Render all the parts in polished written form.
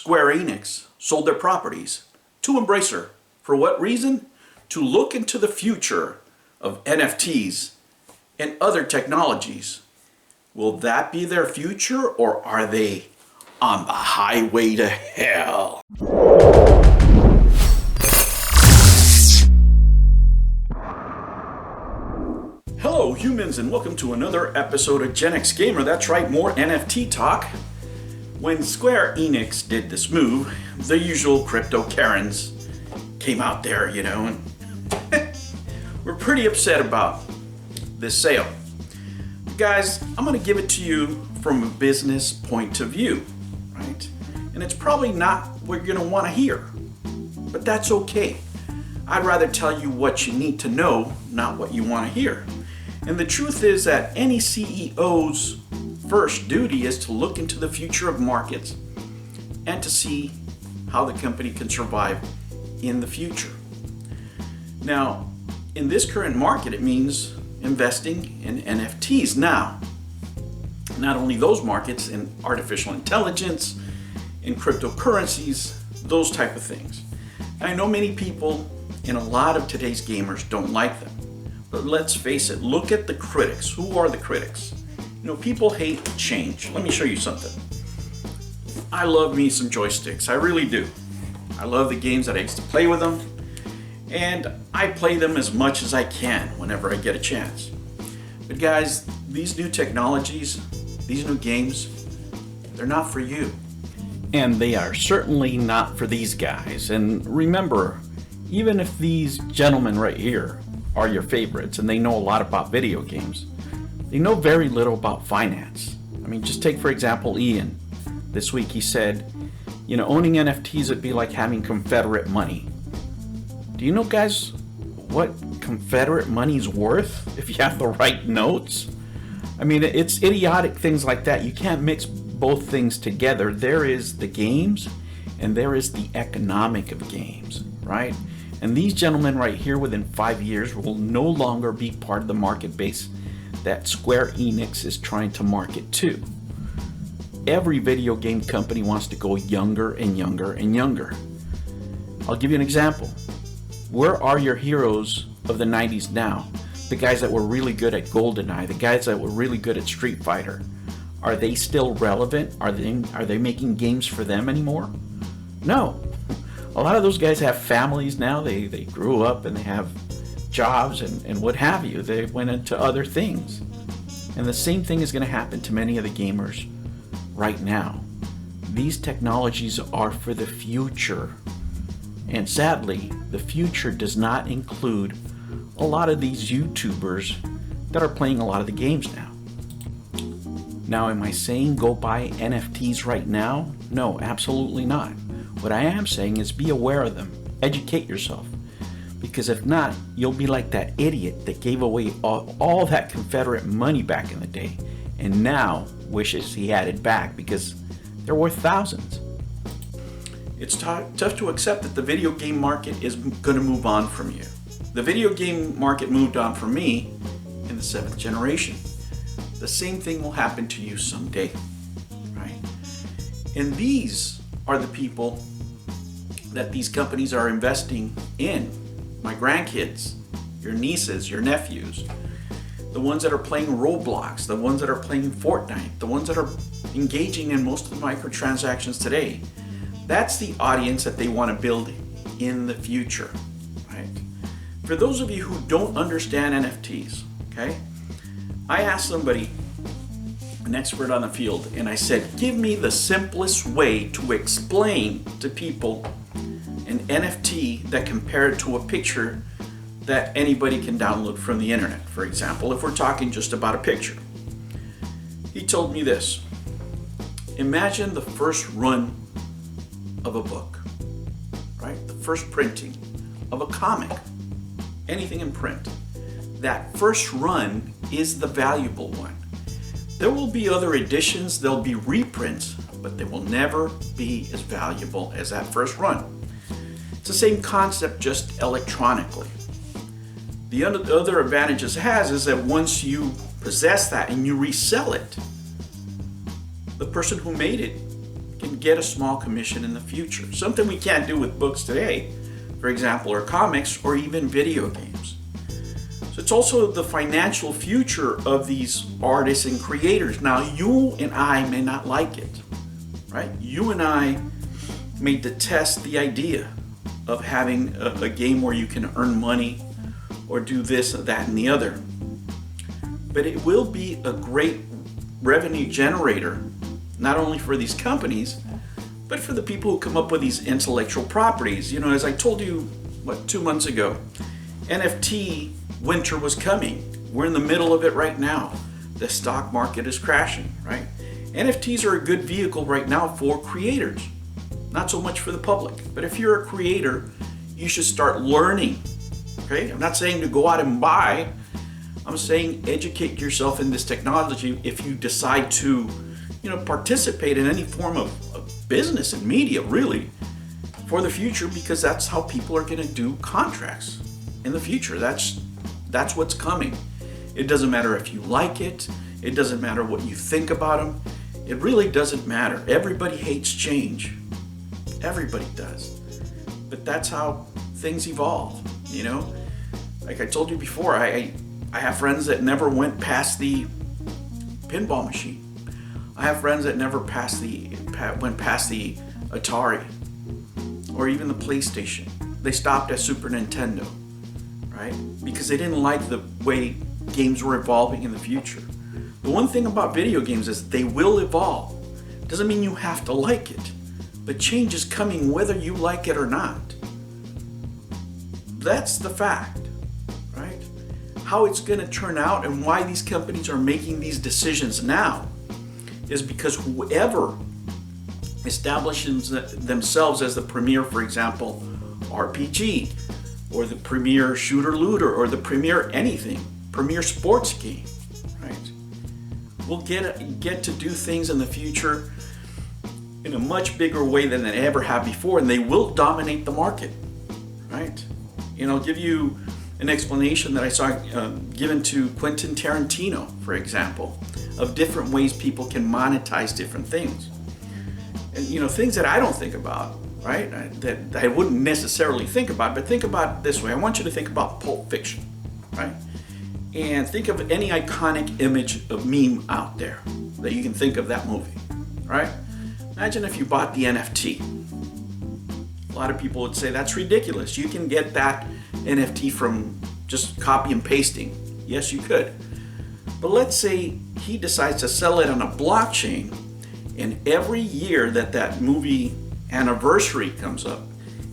Square Enix sold their properties to Embracer. For what reason? To look into the future of NFTs and other technologies. Will that be their future, or are they on the highway to hell? Hello humans, and welcome to another episode of Gen X Gamer. That's right, more NFT talk. When Square Enix did this move, the usual crypto Karens came out there, and we're pretty upset about this sale. Guys, I'm going to give it to you from a business point of view, right? And it's probably not what you're going to want to hear, but that's okay. I'd rather tell you what you need to know, not what you want to hear. And the truth is that any CEO's first duty is to look into the future of markets and to see how the company can survive in the future. Now, in this current market, it means investing in NFTs. Now, not only those markets, in artificial intelligence, in cryptocurrencies, those type of things. I know many people and a lot of today's gamers don't like them. But let's face it, look at the critics. Who are the critics? People hate change. Let me show you something. I love me some joysticks. I really do. I love the games that I used to play with them. And I play them as much as I can whenever I get a chance. But guys, these new technologies, these new games, they're not for you. And they are certainly not for these guys. And remember, even if these gentlemen right here are your favorites and they know a lot about video games, they know very little about finance. I mean, just take for example Ian. This week he said, owning NFTs would be like having Confederate money. Do you know, guys, what Confederate money's worth if you have the right notes? I mean, it's idiotic things like that. You can't mix both things together. There is the games and there is the economic of games, right? And these gentlemen right here within 5 years will no longer be part of the market base that Square Enix is trying to market to. Every video game company wants to go younger and younger and younger. I'll give you an example. Where are your heroes of the 90s now? The guys that were really good at GoldenEye, the guys that were really good at Street Fighter. Are they still relevant? Are they making games for them anymore? No. A lot of those guys have families now. They grew up and they have jobs and what have you. They went into other things. And the same thing is going to happen to many of the gamers right now. These technologies are for the future. And sadly, the future does not include a lot of these YouTubers that are playing a lot of the games now. Now, am I saying go buy NFTs right now? No, absolutely not. What I am saying is be aware of them. Educate yourself. Because if not, you'll be like that idiot that gave away all that Confederate money back in the day and now wishes he had it back because they're worth thousands. It's tough to accept that the video game market is going to move on from you. The video game market moved on from me in the 7th generation. The same thing will happen to you someday, right? And these are the people that these companies are investing in. My grandkids, your nieces, your nephews, the ones that are playing Roblox, the ones that are playing Fortnite, the ones that are engaging in most of the microtransactions today. That's the audience that they want to build in the future, right? For those of you who don't understand NFTs, okay, I asked somebody, an expert on the field, and I said, give me the simplest way to explain to people an NFT that compared to a picture that anybody can download from the internet, for example, if we're talking just about a picture. He told me this: imagine the first run of a book, right? The first printing of a comic, anything in print. That first run is the valuable one. There will be other editions, there'll be reprints, but they will never be as valuable as that first run. It's the same concept, just electronically. The other advantages it has is that once you possess that and you resell it, the person who made it can get a small commission in the future. Something we can't do with books today, for example, or comics, or even video games. So it's also the financial future of these artists and creators. Now, you and I may not like it, right? You and I may detest the idea of having a game where you can earn money or do this, that, and the other. But it will be a great revenue generator, not only for these companies, but for the people who come up with these intellectual properties. You know, as I told you, 2 months ago, NFT winter was coming. We're in the middle of it right now. The stock market is crashing, right? NFTs are a good vehicle right now for creators, not so much for the public. But if you're a creator, you should start learning, okay? I'm not saying to go out and buy. I'm saying educate yourself in this technology if you decide to, participate in any form of business and media, really, for the future, because that's how people are going to do contracts in the future. That's what's coming. It doesn't matter if you like it. It doesn't matter what you think about them. It really doesn't matter. Everybody hates change. Everybody does. But that's how things evolve, Like I told you before, I have friends that never went past the pinball machine. I have friends that never went past the Atari or even the PlayStation. They stopped at Super Nintendo, right? Because they didn't like the way games were evolving in the future. The one thing about video games is they will evolve. Doesn't mean you have to like it, but change is coming whether you like it or not. That's the fact, right? How it's going to turn out and why these companies are making these decisions now is because whoever establishes themselves as the premier, for example, RPG, or the premier shooter-looter, or the premier anything, premier sports game, right, will get to do things in the future in a much bigger way than they ever have before, and they will dominate the market, right? I'll give you an explanation that I saw given to Quentin Tarantino, for example, of different ways people can monetize different things. And, things that I don't think about, right? That I wouldn't necessarily think about, but think about it this way. I want you to think about Pulp Fiction, right? And think of any iconic image of meme out there that you can think of that movie, right? Imagine if you bought the NFT. A lot of people would say that's ridiculous. You can get that NFT from just copy and pasting. Yes, you could. But let's say he decides to sell it on a blockchain, and every year that movie anniversary comes up,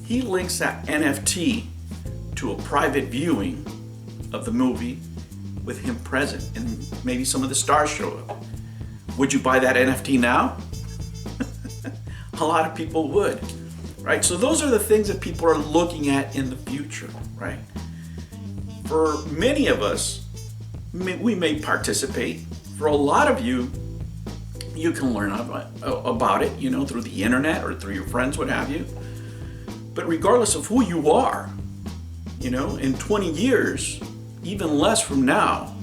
he links that NFT to a private viewing of the movie with him present, and maybe some of the stars show up. Would you buy that NFT now? A lot of people would, right? So those are the things that people are looking at in the future, right? For many of us, we may participate. For a lot of you, you can learn about it, through the internet or through your friends, what have you. But regardless of who you are, in 20 years, even less from now,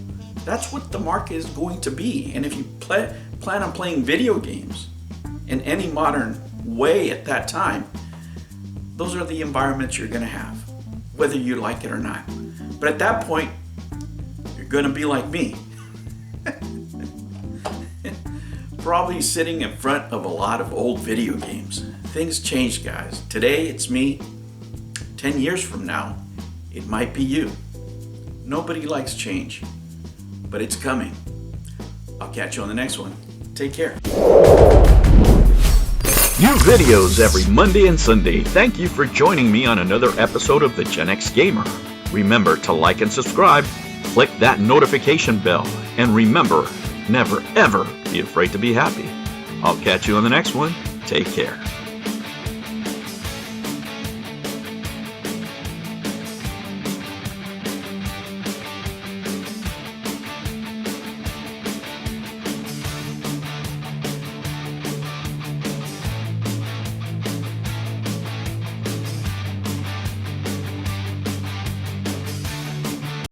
that's what the market is going to be. And if you plan on playing video games in any modern way at that time, those are the environments you're going to have, whether you like it or not. But at that point, you're going to be like me. Probably sitting in front of a lot of old video games. Things change, guys. Today, it's me. 10 years from now, it might be you. Nobody likes change, but it's coming. I'll catch you on the next one. Take care. New videos every Monday and Sunday. Thank you for joining me on another episode of the Gen X Gamer. Remember to like and subscribe, click that notification bell, and remember, never ever be afraid to be happy. I'll catch you on the next one. Take care.